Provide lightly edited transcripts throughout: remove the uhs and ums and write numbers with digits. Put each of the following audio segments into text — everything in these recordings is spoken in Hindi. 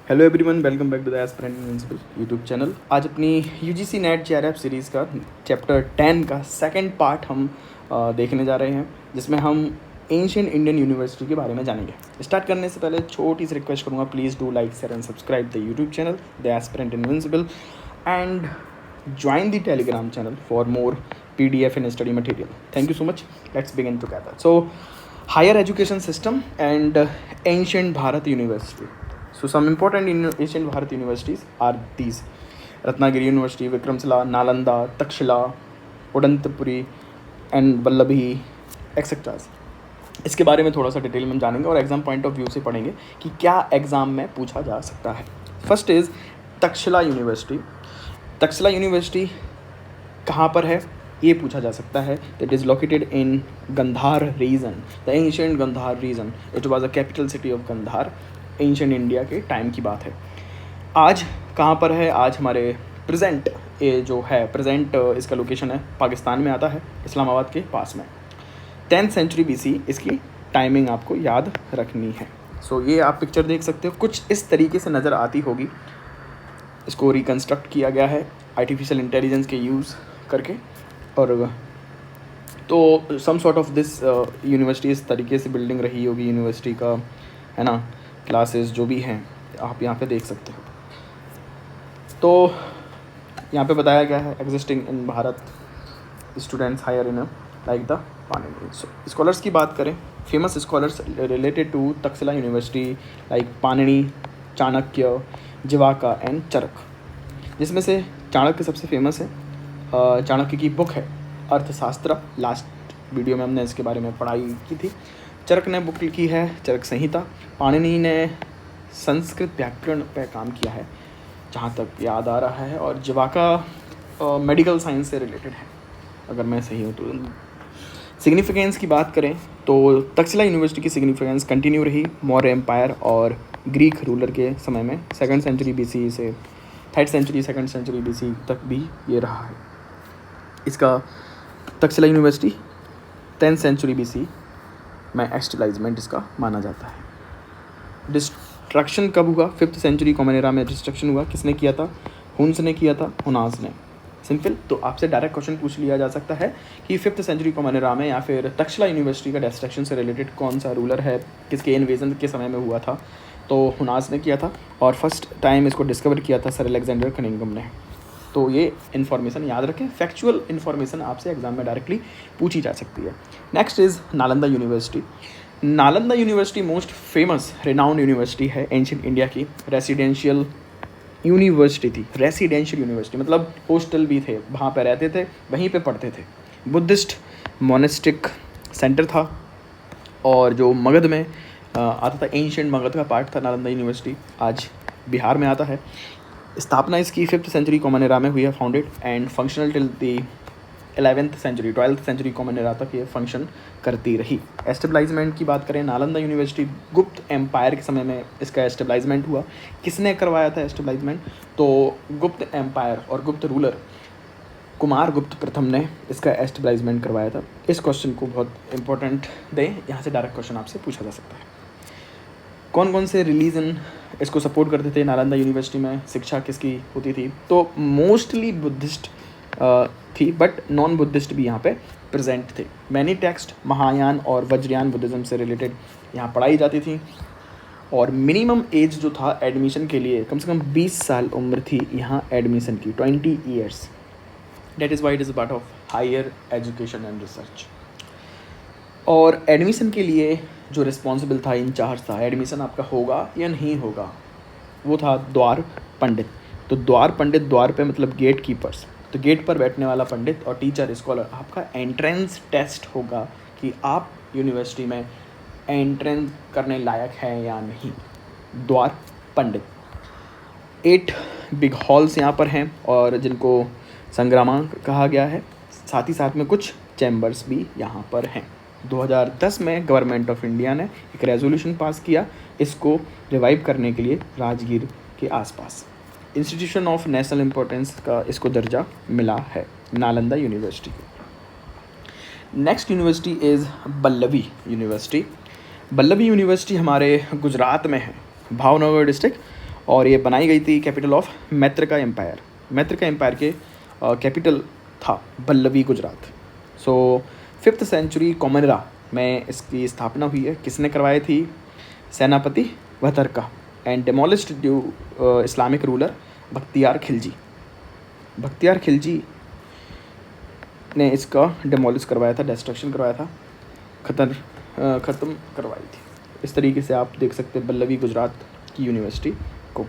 Hello everyone, welcome back to the aspirant invincible YouTube channel. आज अपनी यूजीसी नेट जेआरएफ सीरीज़ का चैप्टर 10 का सेकंड पार्ट हम देखने जा रहे हैं, जिसमें हम एंशिएंट इंडियन यूनिवर्सिटी के बारे में जानेंगे। स्टार्ट करने से पहले छोटी सी रिक्वेस्ट करूँगा, please do like share and subscribe the YouTube channel the aspirant invincible and join the telegram channel for more pdf and study material. Thank you so much. Let's begin together. So higher education system and ancient Bharat University. So some important ancient Bharat universities are these: Ratnagiri University, Vikramshila, Nalanda, Takshila, Udantapuri and Vallabhi etc. इसके बारे में थोड़ा सा डिटेल में हम जानेंगे और एग्जाम पॉइंट ऑफ व्यू से पढ़ेंगे कि क्या एग्जाम में पूछा जा सकता है। First is Takshashila university. Takshashila university कहाँ पर है ये पूछा जा सकता है। That is located in Gandhara region, the ancient Gandhara region. It was a capital city of Gandhara, ancient India के टाइम की बात है। आज कहाँ पर है? आज हमारे प्रेजेंट ये जो है प्रेजेंट इसका लोकेशन है पाकिस्तान में आता है, इस्लामाबाद के पास में। 10th सेंचुरी BC इसकी टाइमिंग आपको याद रखनी है। सो ये आप पिक्चर देख सकते हो, कुछ इस तरीके से नज़र आती होगी। इसको रिकन्स्ट्रक्ट किया गया है आर्टिफिशियल इंटेलिजेंस के यूज़ करके, और तो some sort of this university इस तरीके से बिल्डिंग रही होगी यूनिवर्सिटी का, है ना। क्लासेस जो भी हैं आप यहाँ पे देख सकते हो। तो यहाँ पे बताया गया है existing in Bharat students higher in like the Panini. Scholars की बात करें, famous scholars related to Takshashila university like Panini, Chanakya, Jivaka and Charaka, जिसमें से चाणक्य सबसे फेमस है। चाणक्य की बुक है अर्थशास्त्र, लास्ट वीडियो में हमने इसके बारे में पढ़ाई की थी। चरक ने बुक लिखी है चरक संहिता। पाणिनि ने संस्कृत व्याकरण पर काम किया है जहाँ तक याद आ रहा है, और जिवाका मेडिकल साइंस से रिलेटेड है अगर मैं सही हूँ तो। सिग्निफिकेंस की बात करें तो तक्षशिला यूनिवर्सिटी की सिग्निफिकेंस कंटिन्यू रही मौर्य एम्पायर और ग्रीक रूलर के समय में। 2nd सेंचुरी BC से 3rd century 2nd century BC तक भी ये रहा है। इसका Takshashila university 10th century BC में एस्टेब्लिशमेंट इसका माना जाता है। डिस्ट्रक्शन कब हुआ? 5th सेंचुरी कॉमन एरा में डिस्ट्रक्शन हुआ। किसने किया था? हुन्स ने किया था, हुनास ने। सिंपल। तो आपसे डायरेक्ट क्वेश्चन पूछ लिया जा सकता है कि 5th सेंचुरी कॉमन एरा में या फिर तक्षशिला यूनिवर्सिटी का डिस्ट्रक्शन से रिलेटेड कौन सा रूलर है, किसके इन्वेजन के समय में हुआ था? तो हुनास ने किया था, और फर्स्ट टाइम इसको डिस्कवर किया था सर अलेक्जेंडर कनिंघम ने। तो ये इन्फॉर्मेशन याद रखें, फैक्चुअल इन्फॉर्मेशन आपसे एग्जाम में डायरेक्टली पूछी जा सकती है। Next is Nalanda university. Nalanda university most famous renowned university है एंशिएंट इंडिया की। रेसिडेंशियल यूनिवर्सिटी थी। रेसिडेंशियल यूनिवर्सिटी मतलब हॉस्टल भी थे, वहाँ पे रहते थे, वहीं पे पढ़ते थे। बुद्धिस्ट मोनेस्टिक सेंटर था, और जो मगध में आता था, एंशिएंट मगध का पार्ट था नालंदा यूनिवर्सिटी, आज बिहार में आता है। स्थापना इसकी 5th सेंचुरी कॉमन एरा में हुई है, founded and functional till the 11th century 12th century common era तक ये फंक्शन करती रही। एस्टेब्लिशमेंट की बात करें, नालंदा यूनिवर्सिटी गुप्त एम्पायर के समय में इसका एस्टेब्लिशमेंट हुआ। किसने करवाया था एस्टेब्लिशमेंट? तो गुप्त एम्पायर और गुप्त रूलर कुमार गुप्त प्रथम ने इसका एस्टेब्लिशमेंट करवाया था। इस क्वेश्चन को बहुत इंपॉर्टेंट दें, यहाँ से डायरेक्ट क्वेश्चन आपसे पूछा जा सकता है। कौन कौन से रिलीजन इसको सपोर्ट करते थे? नालंदा यूनिवर्सिटी में शिक्षा किसकी होती थी? तो मोस्टली बुद्धिस्ट थी, बट नॉन बुद्धिस्ट भी यहाँ पे प्रेजेंट थे। मैनी टेक्स्ट महायान और वज्रयान बुद्धिज़्म से रिलेटेड यहाँ पढ़ाई जाती थी, और मिनिमम एज जो था एडमिशन के लिए कम से कम 20 साल उम्र थी यहाँ एडमिशन की, 20 years. That is why it is part of higher education and research. और एडमिशन के लिए जो रिस्पॉन्सिबल था, इंचार्ज था, एडमिशन आपका होगा या नहीं होगा, वो था द्वार पंडित। तो द्वार पंडित, द्वार पे मतलब गेट कीपर्स, तो गेट पर बैठने वाला पंडित और टीचर स्कॉलर आपका एंट्रेंस टेस्ट होगा कि आप यूनिवर्सिटी में एंट्रेंस करने लायक हैं या नहीं। द्वार पंडित। 8 बिग हॉल्स यहाँ पर हैं, और जिनको संग्रामांक कहा गया है। साथ ही साथ में कुछ चैम्बर्स भी यहाँ पर हैं। 2010 में गवर्नमेंट ऑफ इंडिया ने एक रेजोल्यूशन पास किया इसको रिवाइव करने के लिए राजगीर के आसपास। इंस्टीट्यूशन ऑफ नेशनल इम्पोर्टेंस का इसको दर्जा मिला है नालंदा यूनिवर्सिटी को। Next university is Vallabhi university. Vallabhi university हमारे गुजरात में है, भावनगर डिस्ट्रिक्ट, और ये बनाई गई थी capital of Maitraka empire. Maitraka empire के कैपिटल था Vallabhi, Gujarat. So 5th century common era में इसकी स्थापना हुई है। किसने करवाई थी? सेनापति Bhatarka and demolished due Islamic ruler Bakhtiyar Khilji. Bakhtiyar Khilji ने इसका डेमोलिश करवाया था, डिस्ट्रक्शन करवाया था, ख़त्म करवाई थी। इस तरीके से आप देख सकते हैं बल्लवी गुजरात की यूनिवर्सिटी को।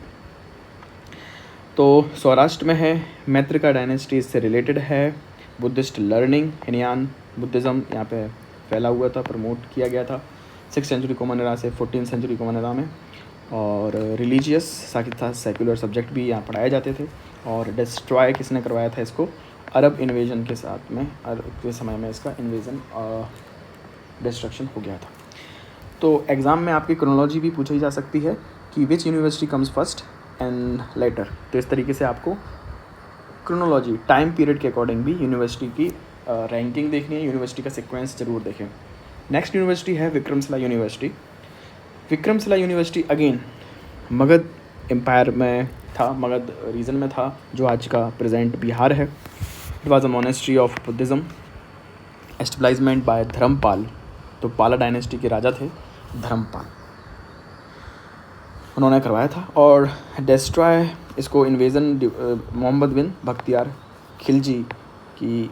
तो सौराष्ट्र में है, मैत्रिका डायनेस्टी इससे रिलेटेड है। बुद्धिस्ट लर्निंग, हिनयान बुद्धिज़्म यहाँ पे फैला हुआ था, प्रमोट किया गया था 6th सेंचुरी कॉमन एरा से 14th सेंचुरी कॉमन एरा में। और रिलीजियस साथ ही साथ सेकुलर सब्जेक्ट भी यहाँ पढ़ाए जाते थे। और डिस्ट्रॉय किसने करवाया था इसको? अरब इन्वेजन के साथ में, अरब के समय में इसका इन्वेजन डिस्ट्रक्शन हो गया था। तो एग्ज़ाम में आपकी क्रोनोलॉजी भी पूछी जा सकती है कि which university comes first and later. तो इस तरीके से आपको क्रोनोलॉजी टाइम पीरियड के अकॉर्डिंग भी यूनिवर्सिटी की रैंकिंग देखनी है, यूनिवर्सिटी का सीक्वेंस ज़रूर देखें। नेक्स्ट यूनिवर्सिटी है Vikramashila university. Vikramashila university again Magadha empire में था, मगध रीजन में था, जो आज का प्रेजेंट बिहार है। It was a monastery of Buddhism establishment by Dharmapala. तो पाला डायनेस्टी के राजा थे धर्मपाल, उन्होंने करवाया था। और डिस्ट्रॉय इसको इन्वेज़न मोहम्मद बिन बख्तियार खिलजी की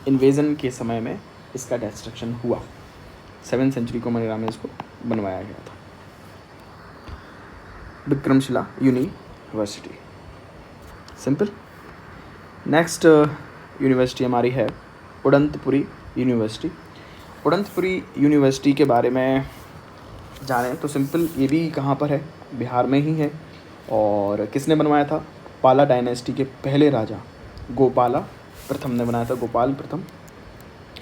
इन्वेज़न के समय में इसका डिस्ट्रक्शन हुआ। 7th सेंचुरी कॉमन एरा में इसको बनवाया गया था। Vikramshila university, simple. Next university हमारी है उदंतपुरी यूनिवर्सिटी। उदंतपुरी यूनिवर्सिटी के बारे में जानें तो सिंपल, ये भी कहाँ पर है? बिहार में ही है। और किसने बनवाया था? पाला डायनेस्टी के पहले राजा गोपाला प्रथम ने बनाया था, गोपाल प्रथम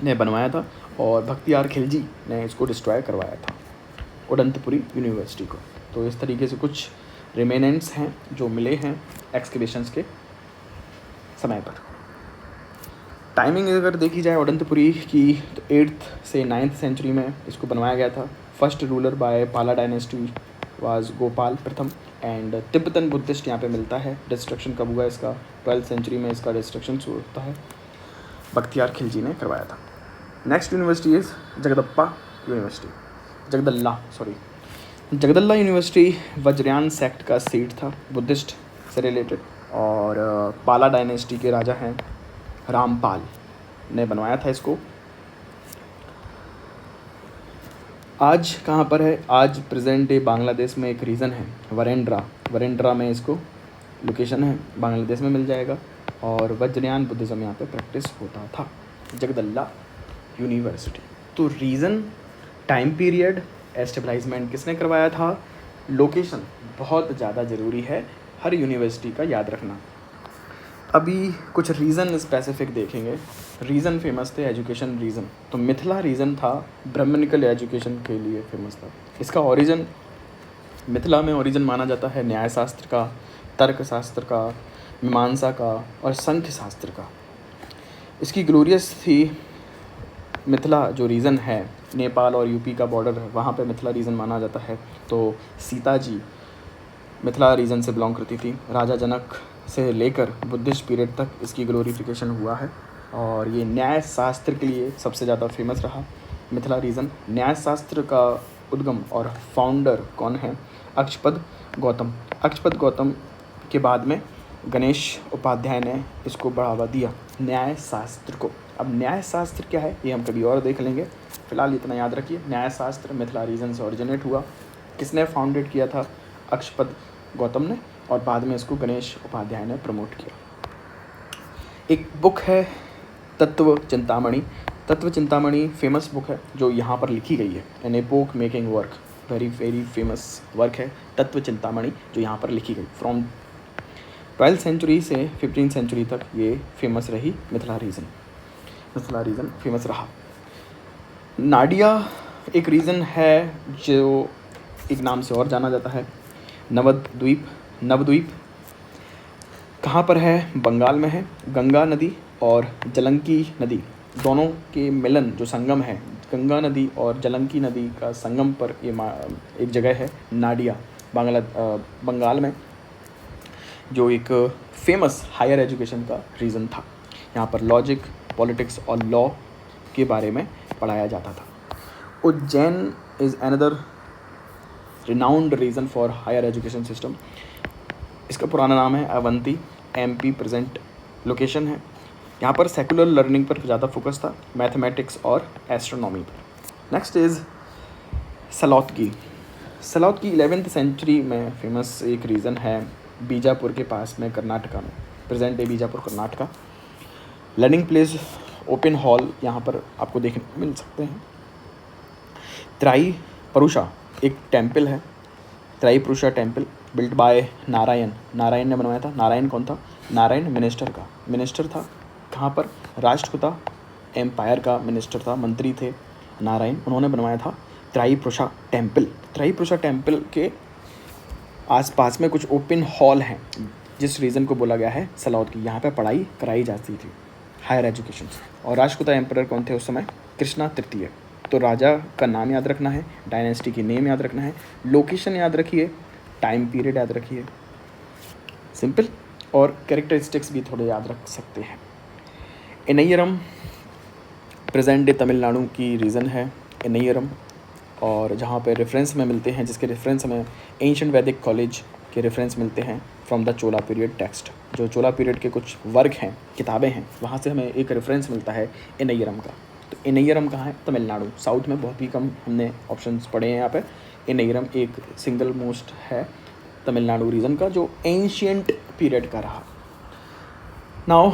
ने बनवाया था। और बख्तियार खिलजी ने इसको डिस्ट्रॉय करवाया था, उदंतपुरी यूनिवर्सिटी को। तो इस तरीके से कुछ रिमेनेंट्स हैं जो मिले हैं एक्सकवेशंस के समय पर। टाइमिंग अगर देखी जाए उदंतपुरी की, तो 8th से 9th सेंचुरी में इसको बनवाया गया था। फर्स्ट रूलर बाय पाला डायनेस्टी वाज गोपाल प्रथम। एंड तिब्बतन बुद्धिस्ट यहाँ पे मिलता है। डिस्ट्रक्शन कब हुआ इसका? 12th सेंचुरी में इसका डिस्ट्रक्शन शुरू होता है, बख्तियार खिलजी ने करवाया था। Next university is Jagaddala university, Jagaddala university Vajrayana sect का सीट था, बुद्धिस्ट से रिलेटेड। और पाला डायनेस्टी के राजा हैं रामपाल ने बनवाया था इसको। आज कहाँ पर है? आज प्रेजेंट डे बांग्लादेश में एक रीजन है वरेंड्रा में इसको लोकेशन है, बांग्लादेश में मिल जाएगा। और वज्रयान बुद्धिज़्म यहाँ पे प्रैक्टिस होता था, जगदल्ला यूनिवर्सिटी। तो रीज़न, टाइम पीरियड, एस्टेब्लिशमेंट किसने करवाया था, लोकेशन बहुत ज़्यादा ज़रूरी है हर यूनिवर्सिटी का याद रखना। अभी कुछ रीज़न स्पेसिफिक देखेंगे। रीज़न फेमस थे, एजुकेशन रीज़न। तो मिथिला रीज़न था ब्राह्मणिकल एजुकेशन के लिए फेमस था। इसका ओरिजिन मिथिला में ओरिजिन माना जाता है न्यायशास्त्र का, तर्कशास्त्र का, मीमांसा का और संख्य शास्त्र का। इसकी ग्लोरियस थी मिथिला जो रीजन है, नेपाल और यूपी का बॉर्डर है, वहाँ पे मिथिला रीजन माना जाता है। तो सीता जी मिथिला रीजन से बिलोंग करती थी। राजा जनक से लेकर बुद्धिस्ट पीरियड तक इसकी ग्लोरिफिकेशन हुआ है। और ये न्याय शास्त्र के लिए सबसे ज़्यादा फेमस रहा मिथिला रीजन। न्याय शास्त्र का उद्गम और फाउंडर कौन है? अक्षपद गौतम के बाद में गणेश उपाध्याय ने इसको बढ़ावा दिया, न्याय शास्त्र को। अब न्याय शास्त्र क्या है ये हम कभी और देख लेंगे, फिलहाल इतना याद रखिए। न्याय शास्त्र मिथिला रीजन से ओरिजिनेट हुआ। किसने फाउंडेड किया था? अक्षपद गौतम ने। और बाद में इसको गणेश उपाध्याय ने प्रमोट किया। एक बुक है तत्व चिंतामणि फेमस बुक है जो यहाँ पर लिखी गई है। An epoch making work, very very famous work है तत्व चिंतामणि जो यहाँ पर लिखी गई। फ्रॉम 12th सेंचुरी से 15th सेंचुरी तक ये फेमस रही मिथिला रीजन फेमस रहा। नाडिया एक रीजन है जो एक नाम से और जाना जाता है, नवद्वीप। कहाँ पर है? बंगाल में है। गंगा नदी और जलंकी नदी दोनों के मिलन जो संगम है, गंगा नदी और जलंकी नदी का संगम पर ये एक जगह है नाडिया, बंगाल में। जो एक फेमस हायर एजुकेशन का रीज़न था। यहाँ पर लॉजिक, पॉलिटिक्स और लॉ के बारे में पढ़ाया जाता था। Ujjain is another renowned region for higher education system. इसका पुराना नाम है अवंती, MP प्रेजेंट लोकेशन है। यहाँ पर सेकुलर लर्निंग पर ज़्यादा फोकस था, मैथमेटिक्स और एस्ट्रोनॉमी पर। Next is Salotgi. Salotgi 11th century में फेमस एक रीज़न है, बीजापुर के पास में, कर्नाटका में, present day Bijapur Karnataka. Learning place, open hall यहाँ पर आपको देखने को मिल सकते हैं। त्राई परुषा एक टेम्पल है, Traipurusha temple, built by Narayan. Narayan ने बनवाया था। नारायण कौन था? नारायण मिनिस्टर था। कहाँ पर? राष्ट्रकूटा एम्पायर का मिनिस्टर था, मंत्री थे नारायण। उन्होंने बनवाया था त्राईपुरुषा टेम्पल। त्राईपुरुषा टेम्पल के आसपास में कुछ ओपन हॉल हैं, जिस रीज़न को बोला गया है सलौतकी। यहाँ पे पढ़ाई कराई जाती थी, हायर एजुकेशन। और राष्ट्रकूटा एम्पायर कौन थे उस समय? कृष्णा तृतीय। तो राजा का नाम याद रखना है, डायनेस्टी की नेम याद रखना है, लोकेशन याद रखिए, टाइम पीरियड याद रखिए, सिंपल। और कैरेक्टरिस्टिक्स भी थोड़े याद रख सकते हैं। एनैयरम प्रेजेंट डे तमिलनाडु की रीज़न है, एनैयरम। और जहाँ पे रेफरेंस में मिलते हैं, जिसके रेफरेंस में एंशिएंट वैदिक कॉलेज के रेफरेंस मिलते हैं from the Chola period text. जो चोला पीरियड के कुछ वर्क हैं, किताबें हैं, वहाँ से हमें एक रेफरेंस मिलता है एनैयरम का। तो एनैयरम कहाँ है? तमिलनाडु। साउथ में बहुत ही कम हमने ऑप्शंस पढ़े हैं यहाँ पे। एनैयरम एक सिंगल मोस्ट है तमिलनाडु रीजन का, जो एंशिएंट पीरियड का रहा। Now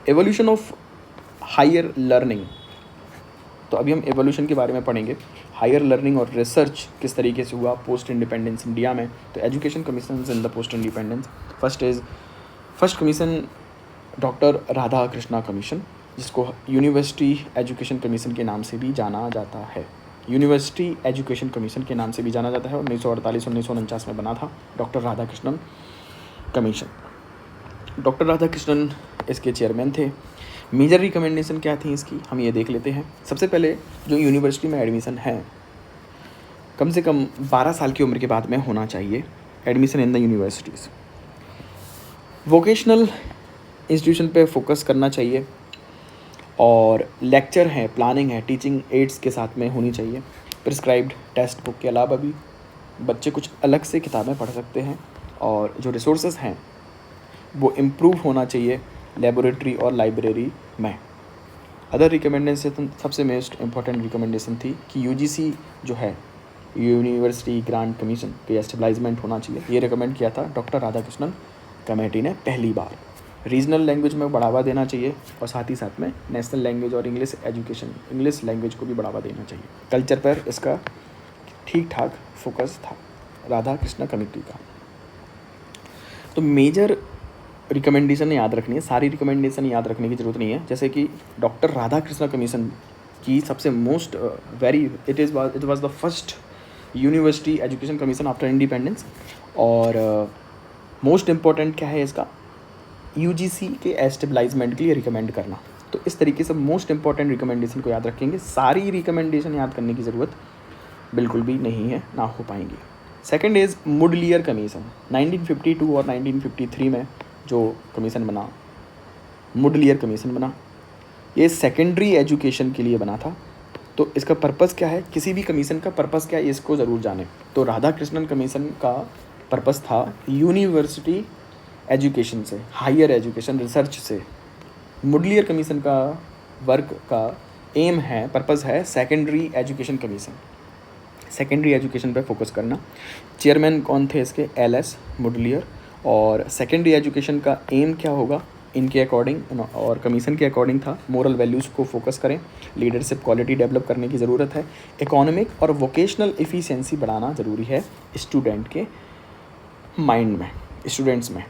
evolution of higher learning. तो अभी हम एवोल्यूशन के बारे में पढ़ेंगे, हायर लर्निंग और रिसर्च किस तरीके से हुआ पोस्ट इंडिपेंडेंस इंडिया में। तो education commission in the post independence, first commission doctor Radha Krishna commission, जिसको यूनिवर्सिटी एजुकेशन कमीशन के नाम से भी जाना जाता है। यूनिवर्सिटी एजुकेशन कमीशन के नाम से भी जाना जाता है। 1948-1949 में बना था doctor Radha Krishnan commission. Doctor Radha Krishnan इसके चेयरमैन थे। मेजर रिकमेंडेशन क्या थी इसकी, हम ये देख लेते हैं। सबसे पहले जो यूनिवर्सिटी में एडमिशन है, कम से कम 12 साल की उम्र के बाद में होना चाहिए admission in the universities. Vocational institution पे फोकस करना चाहिए, और लेक्चर है, प्लानिंग है, टीचिंग एड्स के साथ में होनी चाहिए। प्रिस्क्राइब्ड टेक्स्ट बुक के अलावा भी बच्चे कुछ अलग से किताबें पढ़ सकते हैं, और जो रिसोर्सेज हैं वो इम्प्रूव होना चाहिए लेबोरेटरी और लाइब्रेरी में। अदर रिकमेंडेशन, सबसे मोस्ट इम्पॉर्टेंट रिकमेंडेशन थी कि यूजीसी जो है, यूनिवर्सिटी ग्रांट कमीशन पे एस्टेब्लिशमेंट होना चाहिए। ये रिकमेंड किया था डॉक्टर राधाकृष्णन कमेटी ने पहली बार। रीजनल लैंग्वेज में बढ़ावा देना चाहिए, और साथ ही साथ में नेशनल लैंग्वेज और इंग्लिश एजुकेशन, इंग्लिश लैंग्वेज को भी बढ़ावा देना चाहिए। कल्चर पर इसका ठीक ठाक फोकस था राधा कृष्णा कमेटी का। तो मेजर रिकमेंडेशन याद रखनी है, सारी रिकमेंडेशन याद रखने की ज़रूरत नहीं है। जैसे कि डॉक्टर राधा कृष्णा कमीशन की सबसे most it was the first university education commission after independence. और मोस्ट इम्पॉर्टेंट क्या है इसका? यूजीसी के एस्टेब्लिशमेंट के लिए रिकमेंड करना। तो इस तरीके से मोस्ट इम्पॉर्टेंट रिकमेंडेशन को याद रखेंगे। सारी रिकमेंडेशन याद करने की ज़रूरत बिल्कुल भी नहीं है, ना हो पाएंगी। Second is मुडलियर commission. 1952 और 1953 में जो कमीशन बना, मुडलियर कमीशन बना, ये सेकेंडरी एजुकेशन के लिए बना था। तो इसका पर्पज़ क्या है? किसी भी कमीशन का पर्पज़ क्या है, इसको ज़रूर जानें। तो राधा कृष्णन कमीशन का पर्पज़ था यूनिवर्सिटी एजुकेशन से, हायर एजुकेशन, रिसर्च से। मुडलियर कमीशन का वर्क का एम है, पर्पज़ है secondary education commission, secondary education पे फोकस करना। चेयरमैन कौन थे इसके? LS मुडलियर। और सेकेंडरी एजुकेशन का एम क्या होगा इनके अकॉर्डिंग और कमीशन के अकॉर्डिंग था? मोरल वैल्यूज़ को फोकस करें, लीडरशिप क्वालिटी डेवलप करने की ज़रूरत है, इकोनॉमिक और वोकेशनल एफिशिएंसी बढ़ाना ज़रूरी है स्टूडेंट के माइंड में, स्टूडेंट्स में।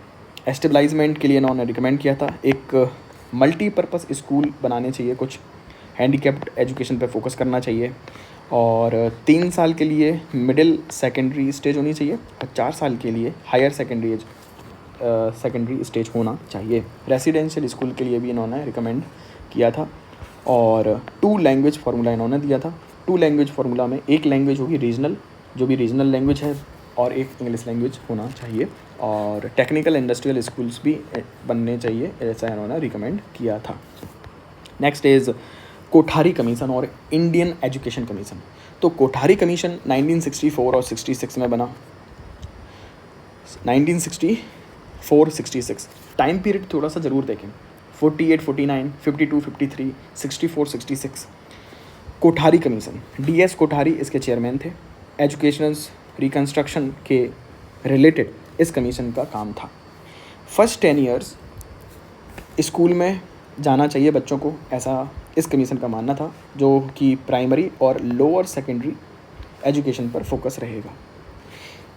एस्टेब्लिशमेंट के लिए इन्होंने रिकमेंड किया था एक मल्टीपर्पज़ स्कूल बनाने चाहिए, कुछ हैंडीकैप्ड एजुकेशन पे फोकस करना चाहिए, और 3 साल के लिए मिडिल सेकेंडरी स्टेज होनी चाहिए, और 4 साल के लिए हायर सेकेंडरी स्टेज होना चाहिए। रेसिडेंशियल स्कूल के लिए भी इन्होंने रिकमेंड किया था, और 2 लैंग्वेज फार्मूला इन्होंने दिया था। 2 लैंग्वेज फार्मूला में एक लैंग्वेज होगी रीजनल, जो भी रीजनल लैंग्वेज है और एक इंग्लिश लैंग्वेज होना चाहिए, और टेक्निकल इंडस्ट्रियल स्कूल्स भी बनने चाहिए, ऐसा इन्होंने रिकमेंड किया था। नेक्स्ट इज़ कोठारी कमीशन और इंडियन एजुकेशन कमीशन। तो कोठारी कमीशन 1964 और 66 में बना। 1964-66 टाइम पीरियड थोड़ा सा ज़रूर देखें, 48-49, 52-53, 64-66। कोठारी कमीशन, DS कोठारी इसके चेयरमैन थे। एजुकेशन रिकन्स्ट्रक्शन के रिलेटेड इस कमीशन का काम था। फर्स्ट 10 ईयर्स स्कूल में जाना चाहिए बच्चों को, ऐसा इस कमीशन का मानना था, जो कि प्राइमरी और लोअर सेकेंडरी एजुकेशन पर फोकस रहेगा।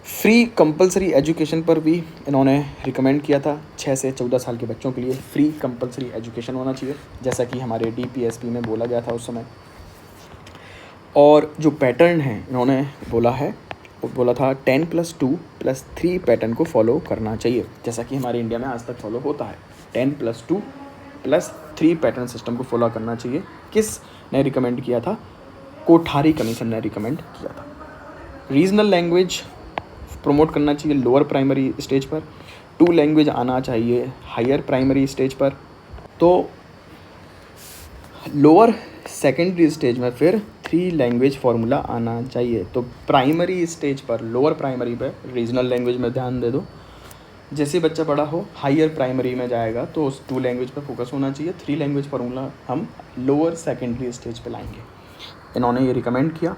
फ्री कंपलसरी एजुकेशन पर भी इन्होंने रिकमेंड किया था। 6 से 14 साल के बच्चों के लिए फ्री कंपलसरी एजुकेशन होना चाहिए, जैसा कि हमारे DPSP में बोला गया था उस समय। और जो पैटर्न है इन्होंने बोला था 10+2+3 पैटर्न को फॉलो करना चाहिए, जैसा कि हमारे इंडिया में आज तक फॉलो होता है। 10+2+3 पैटर्न सिस्टम को फॉलो करना चाहिए। किस ने रिकमेंड किया था? कोठारी कमीशन ने रिकमेंड किया था। रीजनल लैंग्वेज प्रमोट करना चाहिए लोअर प्राइमरी स्टेज पर, 2 लैंग्वेज आना चाहिए हायर प्राइमरी स्टेज पर। तो लोअर सेकेंडरी स्टेज में फिर 3 लैंग्वेज फार्मूला आना चाहिए। तो प्राइमरी स्टेज पर, लोअर प्राइमरी पर रीजनल लैंग्वेज में ध्यान दे दो। जैसे बच्चा बड़ा हो हायर प्राइमरी में जाएगा तो उस 2 लैंग्वेज पर फोकस होना चाहिए। 3 लैंग्वेज फार्मूला हम लोअर सेकेंडरी स्टेज पे लाएंगे, इन्होंने ये रिकमेंड किया।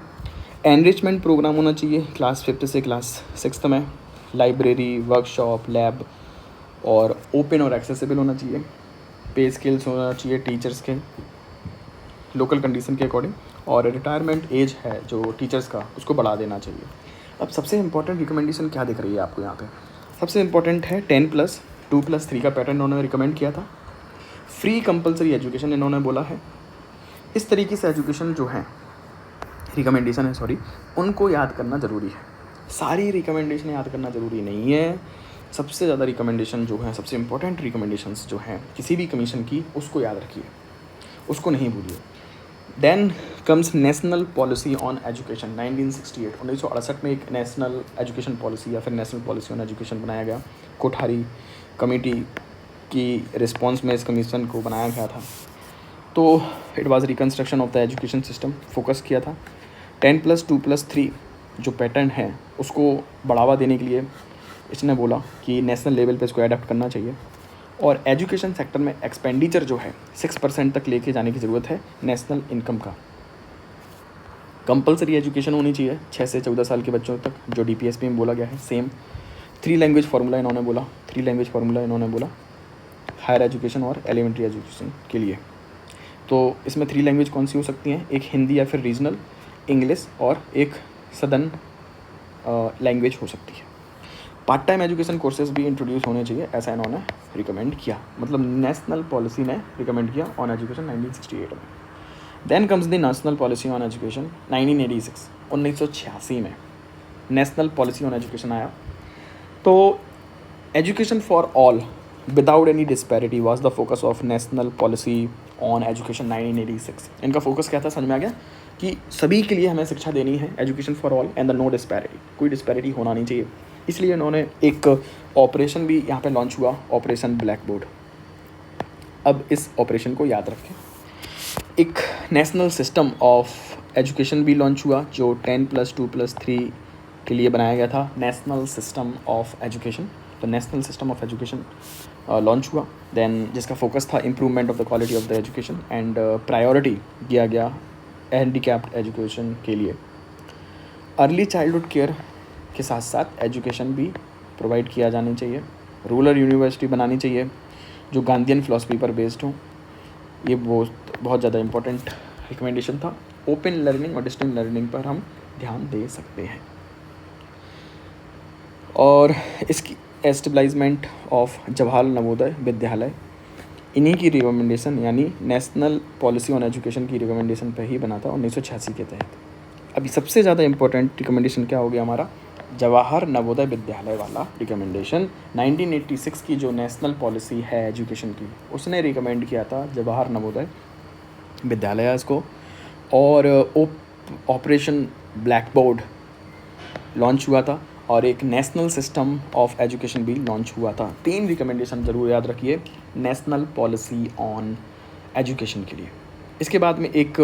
एनरिचमेंट प्रोग्राम होना चाहिए क्लास 5 से क्लास 6 में। लाइब्रेरी, वर्कशॉप, लैब और ओपन और एक्सेसिबल होना चाहिए। पे स्किल्स होना चाहिए टीचर्स के लोकल कंडीशन के अकॉर्डिंग, और रिटायरमेंट एज है जो टीचर्स का, उसको बढ़ा देना चाहिए। अब सबसे इंपॉर्टेंट रिकमेंडेशन क्या दिख रही है आपको यहाँ पे? सबसे इंपॉर्टेंट है 10+2+3 का पैटर्न इन्होंने रिकमेंड किया था। फ्री कंपलसरी एजुकेशन इन्होंने बोला है। इस तरीके से एजुकेशन जो है रिकमेंडेशन है सॉरी, उनको याद करना ज़रूरी है। सारी रिकमेंडेशन याद करना ज़रूरी नहीं है। सबसे ज़्यादा रिकमेंडेशन जो है, सबसे इंपॉर्टेंट रिकमेंडेशंस जो हैं किसी भी कमीशन की, उसको याद रखिए, उसको नहीं भूलिए। Then comes national policy on education 1968। 1968 में एक नेशनल एजुकेशन पॉलिसी या फिर नेशनल पॉलिसी ऑन एजुकेशन बनाया गया। कोठारी कमेटी की रिस्पॉन्स में इस कमीशन को बनाया गया था। तो it was reconstruction of the education system, focus किया था। 10+2+3 जो पैटर्न है उसको बढ़ावा देने के लिए इसने बोला कि नेशनल लेवल पे इसको अडॉप्ट करना चाहिए, और एजुकेशन सेक्टर में एक्सपेंडिचर जो है 6% तक लेके जाने की ज़रूरत है नेशनल इनकम का। कंपलसरी एजुकेशन होनी चाहिए 6 से 14 साल के बच्चों तक, जो DPSP में बोला गया है। सेम 3 लैंग्वेज फार्मूला इन्होंने बोला हायर एजुकेशन और एलिमेंट्री एजुकेशन के लिए। तो इसमें 3 लैंग्वेज कौन सी हो सकती हैं? एक हिंदी या फिर रीजनल, इंग्लिश, और एक सदर्न लैंग्वेज हो सकती है। पार्ट टाइम एजुकेशन कोर्सेज भी इंट्रोड्यूस होने चाहिए, ऐसा इन्होंने रिकमेंड किया। मतलब नेशनल पॉलिसी ने रिकमेंड किया ऑन एजुकेशन 1968 में। Then comes the national policy on education 1986। 1986 में नेशनल पॉलिसी ऑन एजुकेशन आया। तो education for all without any disparity was the focus of national policy on education 1986। इनका फोकस क्या था, समझ में आ गया कि सभी के लिए हमें शिक्षा देनी है, education for all and the no disparity, कोई डिस्पैरिटी होना नहीं चाहिए। इसलिए इन्होंने एक ऑपरेशन भी यहाँ पे लॉन्च हुआ, ऑपरेशन ब्लैक बोर्ड। अब इस ऑपरेशन को याद रखें। एक नेशनल सिस्टम ऑफ एजुकेशन भी लॉन्च हुआ जो 10+2+3 के लिए बनाया गया था, नेशनल सिस्टम ऑफ एजुकेशन। तो national system of education launch हुआ, देन जिसका फोकस था improvement of the quality of the education and priority दिया गया हैंडीकैप्ड एजुकेशन के लिए। अर्ली चाइल्डहुड केयर के साथ साथ एजुकेशन भी प्रोवाइड किया जाना चाहिए। रूरल यूनिवर्सिटी बनानी चाहिए जो गांधीयन फिलॉसफी पर बेस्ड हो। ये बहुत ज़्यादा इम्पोर्टेंट रिकमेंडेशन था। ओपन लर्निंग और डिस्टेंस लर्निंग पर हम ध्यान दे सकते हैं। और इसकी एस्टेब्लिशमेंट ऑफ जवाहर नवोदय विद्यालय, इन्हीं की रिकमेंडेशन यानी नेशनल पॉलिसी ऑन एजुकेशन की रिकमेंडेशन पर ही बना था 1986 के तहत। अभी सबसे ज़्यादा इम्पोर्टेंट रिकमेंडेशन क्या हो गया हमारा, जवाहर नवोदय विद्यालय वाला रिकमेंडेशन। 1986 की जो नेशनल पॉलिसी है एजुकेशन की, उसने रिकमेंड किया था जवाहर नवोदय विद्यालय इसको। और ऑपरेशन ब्लैक बोर्ड लॉन्च हुआ था और एक नेशनल सिस्टम ऑफ एजुकेशन भी लॉन्च हुआ था। 3 रिकमेंडेशन ज़रूर याद रखिए नेशनल पॉलिसी ऑन एजुकेशन के लिए। इसके बाद में एक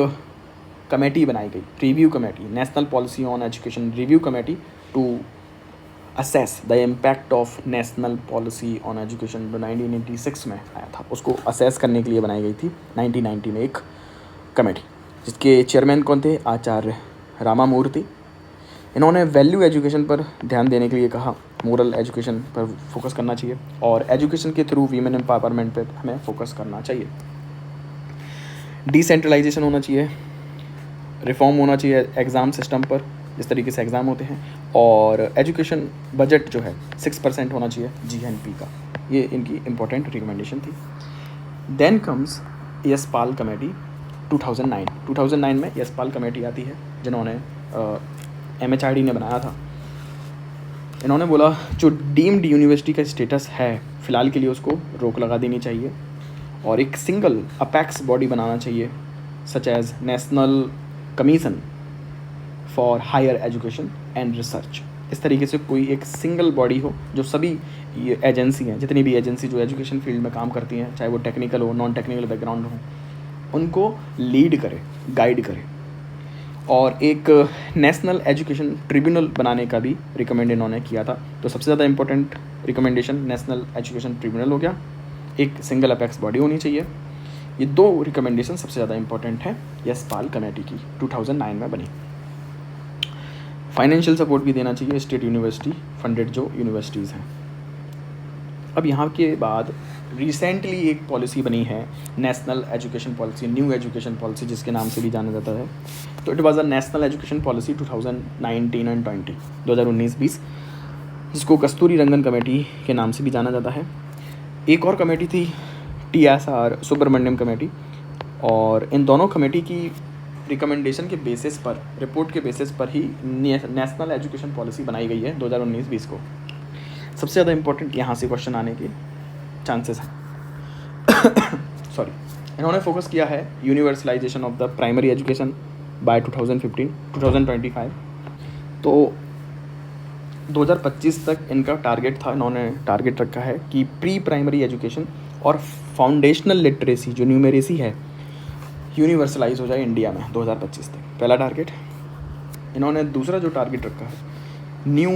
कमेटी बनाई गई, review committee, national policy on education review committee to assess the impact of national policy on education, जो 1986 में आया था, उसको असेस करने के लिए बनाई गई थी 1990 में एक कमेटी, जिसके चेयरमैन कौन थे? आचार्य रामामूर्ति। इन्होंने वैल्यू एजुकेशन पर ध्यान देने के लिए कहा, मोरल एजुकेशन पर फोकस करना चाहिए और एजुकेशन के थ्रू वीमेन एम्पावरमेंट पे हमें फोकस करना चाहिए। डिसेंट्रलाइजेशन होना चाहिए, रिफॉर्म होना चाहिए एग्ज़ाम सिस्टम पर, जिस तरीके से एग्ज़ाम होते हैं, और एजुकेशन बजट जो है 6% होना चाहिए GNP का। ये इनकी इम्पोर्टेंट रिकमेंडेशन थी। देन कम्स यशपाल कमेटी 2009 में यशपाल कमेटी आती है, जिन्होंने MHRD ने बनाया था। इन्होंने बोला जो डीम्ड यूनिवर्सिटी का स्टेटस है फ़िलहाल के लिए उसको रोक लगा देनी चाहिए और एक सिंगल अपेक्स बॉडी बनाना चाहिए, such as national commission for higher education and research. इस तरीके से कोई एक सिंगल बॉडी हो जो सभी ये एजेंसी हैं, जितनी भी एजेंसी जो एजुकेशन फील्ड में काम करती हैं, चाहे वो टेक्निकल हो, नॉन टेक्निकल बैकग्राउंड हो, उनको लीड करे, गाइड करे। और एक नेशनल एजुकेशन ट्रिब्यूनल बनाने का भी रिकमेंड इन्होंने किया था। तो सबसे ज़्यादा important recommendation national education tribunal हो गया, एक सिंगल अपेक्स बॉडी होनी चाहिए। ये 2 रिकमेंडेशन सबसे ज़्यादा इंपॉर्टेंट है यशपाल कमेटी की, 2009 में बनी। फाइनेंशियल सपोर्ट भी देना चाहिए स्टेट यूनिवर्सिटी फंडेड जो यूनिवर्सिटीज़ हैं। अब यहाँ के बाद रिसेंटली एक पॉलिसी बनी है national education policy, new education policy जिसके नाम से भी जाना जाता है। तो it was a national education policy 2019 and 20, 2019-20, जिसको कस्तूरी रंगन कमेटी के नाम से भी जाना जाता है। एक और कमेटी थी TSR सुब्रमण्यम कमेटी, और इन दोनों कमेटी की रिकमेंडेशन के बेसिस पर, रिपोर्ट के बेसिस पर ही नेशनल एजुकेशन पॉलिसी बनाई गई है 2019-20 को। सबसे ज़्यादा इम्पोर्टेंट यहाँ से क्वेश्चन आने के चांसेस हैं सॉरी। इन्होंने फोकस किया है universalization of the primary education by 2025। तो 2025 तक इनका टारगेट था, इन्होंने टारगेट रखा है कि प्री प्राइमरी एजुकेशन और फाउंडेशनल लिटरेसी जो न्यूमेरेसी है यूनिवर्सलाइज हो जाए इंडिया में 2025 तक, पहला टारगेट। इन्होंने दूसरा जो टारगेट रखा है, न्यू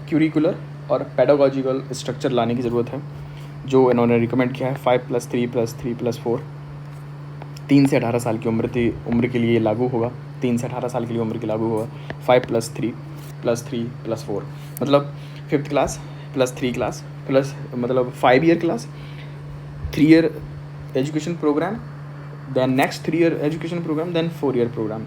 क्यूरिकुलर और पेडागोजिकल स्ट्रक्चर लाने की ज़रूरत है, जो इन्होंने रिकमेंड किया है 5+3+3+4, 3 से 18 साल की उम्र के लिए लागू होगा, 3 से 18 साल के लिए उम्र के लागू होगा 5+3+3+4, मतलब 5th class plus 3 class plus मतलब 5 year class, 3 year education program, then next 3 year education program, then 4 year program.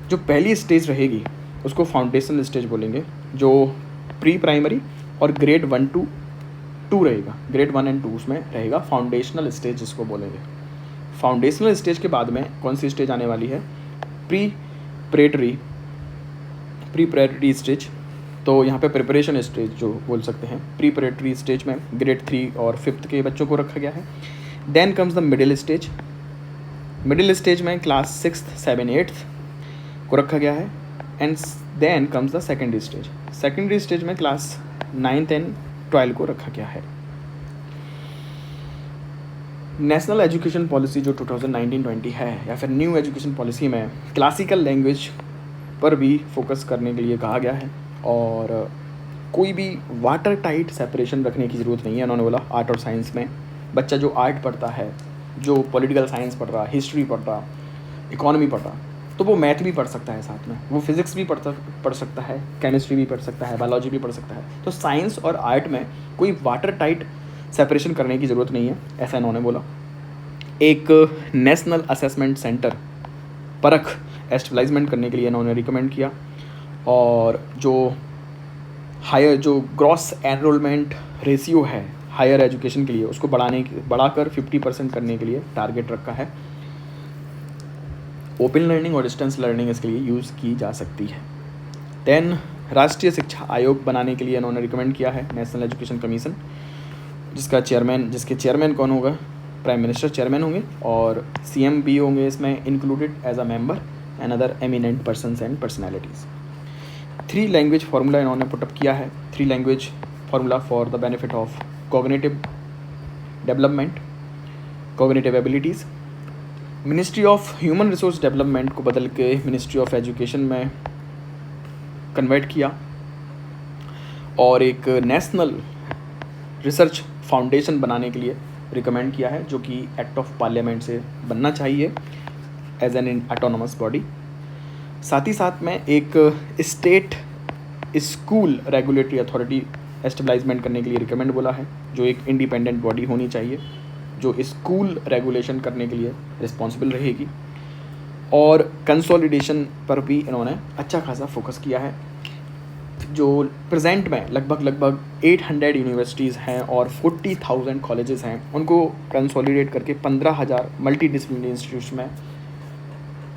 जो पहली स्टेज रहेगी उसको फाउंडेशनल स्टेज बोलेंगे, जो प्री प्राइमरी और ग्रेड 1 to 2 रहेगा, ग्रेड 1 and 2 उसमें रहेगा फाउंडेशनल स्टेज जिसको बोलेंगे। फाउंडेशनल स्टेज के बाद में कौन सी स्टेज आने वाली है? Preparatory stage. तो यहाँ पे प्रिपरेशन स्टेज जो बोल सकते हैं, प्री प्रेटरी स्टेज में ग्रेड 3 और 5th के बच्चों को रखा गया है। Then comes the middle stage. Middle stage में क्लास 6th 7th 8th को रखा गया है। And then comes the secondary stage. Secondary stage में क्लास 9th and 12 को रखा गया है। नेशनल एजुकेशन पॉलिसी जो 2019-20 है या फिर न्यू एजुकेशन पॉलिसी में क्लासिकल लैंग्वेज पर भी फोकस करने के लिए कहा गया है, और कोई भी वाटर टाइट सेपरेशन रखने की ज़रूरत नहीं है। उन्होंने बोला आर्ट और साइंस में बच्चा जो आर्ट पढ़ता है, जो पॉलिटिकल साइंस पढ़ रहा, हिस्ट्री पढ़ रहा, इकोनॉमी पढ़ रहा, तो वो मैथ भी पढ़ सकता है, साथ में वो फिज़िक्स भी पढ़ सकता है, केमिस्ट्री भी पढ़ सकता है, बायोलॉजी भी पढ़ सकता है। तो साइंस और आर्ट में कोई वाटर टाइट सेपरेशन करने की ज़रूरत नहीं है, ऐसा इन्होंने बोला। एक नेशनल असेसमेंट सेंटर परख एस्टेब्लिशमेंट करने के लिए इन्होंने रिकमेंड किया, और जो ग्रॉस एनरोलमेंट रेशियो है हायर एजुकेशन के लिए उसको बढ़ाकर 50% करने के लिए टारगेट रखा है। ओपन लर्निंग और डिस्टेंस लर्निंग इसके लिए यूज़ की जा सकती है। देन राष्ट्रीय शिक्षा आयोग बनाने के लिए इन्होंने रिकमेंड किया है नेशनल एजुकेशन कमीशन, जिसके चेयरमैन कौन होगा? प्राइम मिनिस्टर चेयरमैन होंगे, और CM भी होंगे इसमें included as a member and other eminent persons and personalities. 3 language formula इन्होंने पुटअप किया है, 3 language formula for the benefit of cognitive development, cognitive abilities. Ministry of human resource development को बदल के मिनिस्ट्री ऑफ एजुकेशन में कन्वर्ट किया और एक नेशनल रिसर्च फाउंडेशन बनाने के लिए रिकमेंड किया है, जो कि एक्ट ऑफ पार्लियामेंट से बनना चाहिए एज एन ऑटोनोमस बॉडी। साथ ही साथ में एक state school regulatory authority establishment करने के लिए रिकमेंड बोला है, जो एक इंडिपेंडेंट बॉडी होनी चाहिए जो स्कूल रेगुलेशन करने के लिए रिस्पॉन्सिबल रहेगी। और कंसोलिडेशन पर भी इन्होंने अच्छा खासा फोकस किया है। जो प्रेजेंट में लगभग 800 यूनिवर्सिटीज़ हैं और 40,000 कॉलेजेस हैं, उनको कंसोलिडेट करके 15,000 मल्टी डिसिप्लिनरी इंस्टीट्यूट्स में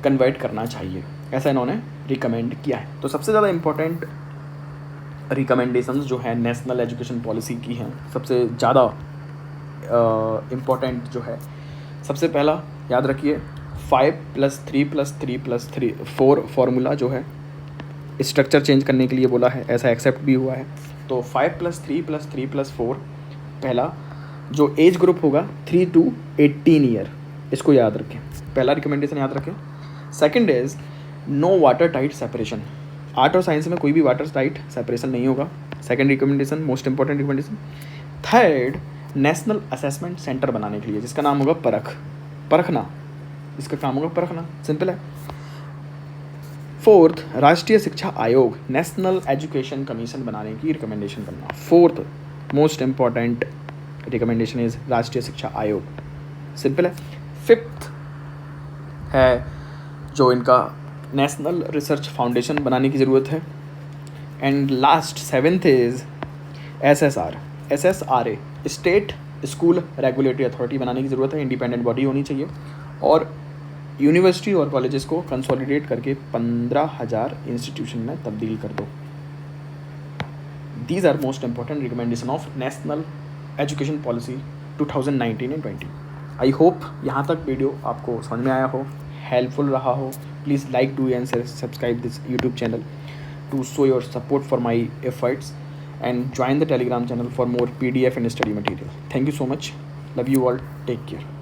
कन्वर्ट करना चाहिए, ऐसा इन्होंने रिकमेंड किया है। तो सबसे ज़्यादा इम्पोर्टेंट रिकमेंडेशंस जो है नेशनल एजुकेशन पॉलिसी की हैं, सबसे ज़्यादा इम्पोर्टेंट जो है, सबसे पहला याद रखिए 5+3+3+4 फार्मूला जो है स्ट्रक्चर चेंज करने के लिए बोला है, ऐसा एक्सेप्ट भी हुआ है। तो 5+3+3+4 पहला जो एज ग्रुप होगा 3 to 18 ईयर, इसको याद रखें, पहला रिकमेंडेशन याद रखें। Second is no water tight separation, art और साइंस में कोई भी वाटर टाइट सेपरेशन नहीं होगा, second recommendation, most important recommendation. Third, national assessment centre बनाने के लिए, जिसका नाम होगा परखना, इसका काम होगा परखना, सिंपल है। फोर्थ, राष्ट्रीय शिक्षा आयोग, नेशनल एजुकेशन कमीशन बनाने की रिकमेंडेशन करना। Fourth most important recommendation is राष्ट्रीय शिक्षा आयोग, सिंपल है। फिफ्थ है जो इनका नेशनल रिसर्च फाउंडेशन बनाने की ज़रूरत है। And last 7th is SSRA, state school regulatory authority बनाने की ज़रूरत है, इंडिपेंडेंट बॉडी होनी चाहिए। और यूनिवर्सिटी और कॉलेजेस को कंसोलिडेट करके 15,000 इंस्टीट्यूशन में तब्दील कर दो। These are most important recommendation of national education policy 2019 and 20। I hope यहाँ तक वीडियो आपको समझ में आया हो, हेल्पफुल रहा हो। Please like, do and subscribe this YouTube channel to show your support for my efforts, and join the Telegram channel for more PDF and study material. Thank you so much. Love you all. Take care.